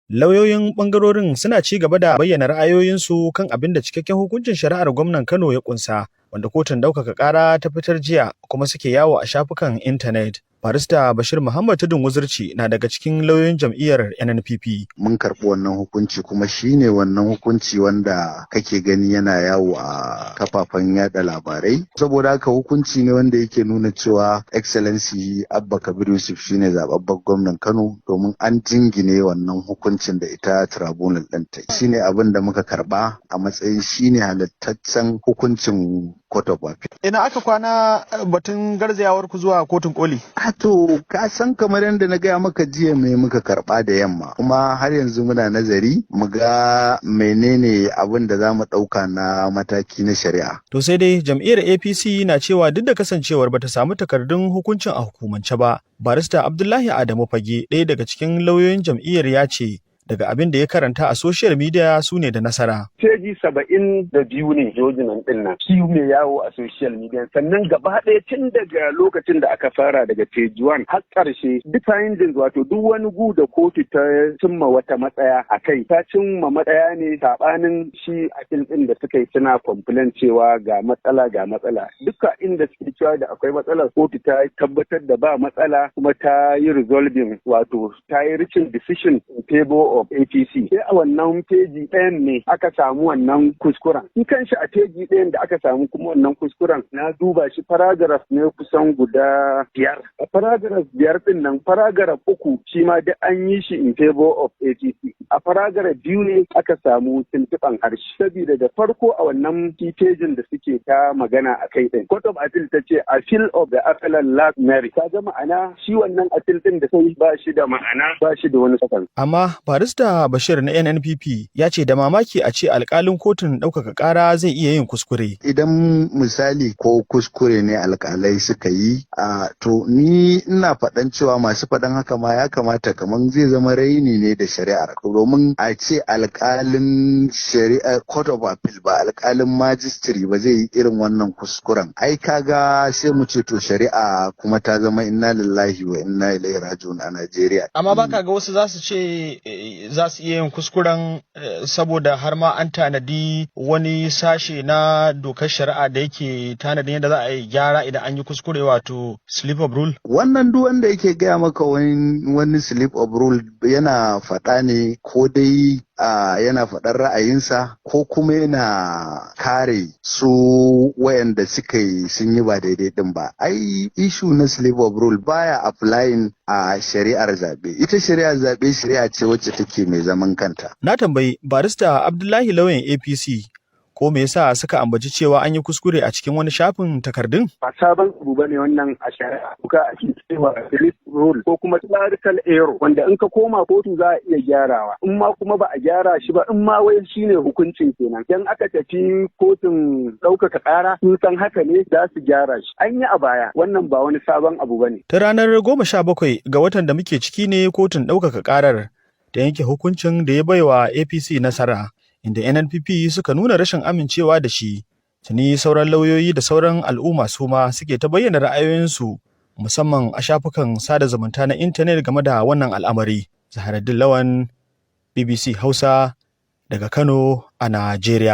Lauyoyin ɓangarorin suna ci gaba da bayyana ra'ayoyinsu kan abin da cikakken hukuncin shari'ar gwamnan Kano ya ƙunsa, wanda kotun ɗaukaka ƙara ta fitar jiya kuma suke yawo a shafukan intanet. Barista Bashir Muhammad Tudun Wuzurci na daga cikin lauyoyin jam'iyyar NNPP. Mun karɓi wannan hukunci kuma shine wannan hukunci wanda kake gani yana yawo a kafafen yada labarai. Saboda haka hukunci ne wanda yake nuna cewa Excellency Abba Kabir Yusuf shine zababben gwamnan Kano, domin an jingine wannan hukuncin da ita tribunal ɗin ta. Shine abin da muka karɓa a matsayin shine halittaccen hukuncin Court of Appeal. Ina aka kwana batun garzayawar ku zuwa kotun koli? To ka san kamar yadda na gaya maka jiya me muka karba da yamma, kuma har yanzu muna nazari mu ga menene abin da za mu ɗauka na mataki na shari'a. To sai dai jam'iyyar APC na cewa duk da kasancewar bata samu takardun hukuncin a hukumance ba, barista Abdullahi Adamu Fage, ɗaya daga cikin lauyoyin jam'iyyar, ya ce daga abin da ya karanta a social media su ne da nasara. Peji 72 ne jojinan din nan. Shi mai yawo a social media. Sannan gaba ɗaya tun daga lokacin da aka fara daga page 1 har ƙarshe duk findings, wato duk wani gu da kotu ta cimma wata matsaya a kai. Ta cimma matsaya ne saɓanin shi appeal ɗin da suka yi suna complain cewa ga matsala. Duka inda suke cewa da akwai matsala, kotu ta tabbatar da ba matsala kuma ta yi resolving, wato ta yi reaching decision in favor of APC. Sai a wannan peji ɗayan ne aka samu wannan kuskuren. Shi kanshi a peji ɗayan da aka samu kuma wannan kuskuren, na duba shi paragraph ne kusan guda 5. A paragraph 5 ɗin nan, paragraph 3 shi ma duk an yi shi in favor of APC. A paragraph 2 ne aka samu tuntuɓan harshe. Saboda da farko a wannan pejin da suke ta magana a kai ɗin, Court of Appeal ta ce appeal of the appellant last merit. Ta ga ma'ana shi wannan appeal ɗin da sai ba shi da ma'ana, ba shi da wani sakan. Amma barista Bashir na NNPP ya ce da mamaki a ce alƙalin kotun ɗaukaka ƙara zai iya yin kuskure. Idan misali ko kuskure ne alƙalai suka yi, to ni ina faɗan cewa masu faɗan haka ma ya kamata kaman zai zama raini ne da shari'ar. Domin a ce alƙalin shari'ar Court of Appeal ba alƙalin majistri ba zai yi irin wannan kuskuren. Ai kaga sai mu ce to shari'a kuma ta zama inna lillahi wa inna ilaihi raji'un a Najeriya. Amma baka ga wasu za su ce za su iya yin kuskuren saboda har ma an tanadi wani sashe na dokar shari'a da yake tanadin yadda za a yi gyara idan an yi kuskure, wato slip of rule. Wannan duk wanda yake gaya maka wani slip of rule yana faɗa ne, ko dai yana faɗar ra'ayinsa ko kuma yana kare su wayanda suka yi sun yi ba daidai din ba. Ai issue na slip of rule baya applying a shari'ar zaɓe. Ita shari'ar zaɓe shari'a ce wacce take mai zaman kanta. Na tambayi barista Abdullahi lauyan APC ko me yasa suka ambaci cewa an yi kuskure a cikin wani shafin takardun? Ba sabon abu bane wannan a shari'a. Kuka ake cewa slip rule ko kuma clerical error, wanda in ka koma kotu za a iya gyarawa. In ma kuma ba a gyara shi ba, in ma wai shine hukuncin kenan. Dan aka tafi kotun ɗaukaka ƙara sun san haka ne za su gyara shi. An yi a baya, wannan ba wani sabon abu bane. Ta ranar 17 ga watan da muke ciki ne kotun ɗaukaka ƙarar da yanke hukuncin da ya baiwa APC nasara, inda NNPP suka nuna rashin amincewa da shi. Tuni sauran lauyoyi da sauran al'umma su ma suke ta bayyana ra'ayoyinsu, musamman a shafukan sada zumunta na intanet game da wannan al'amari. Zaharaddin Lawan, BBC Hausa, daga Kano a Najeriya.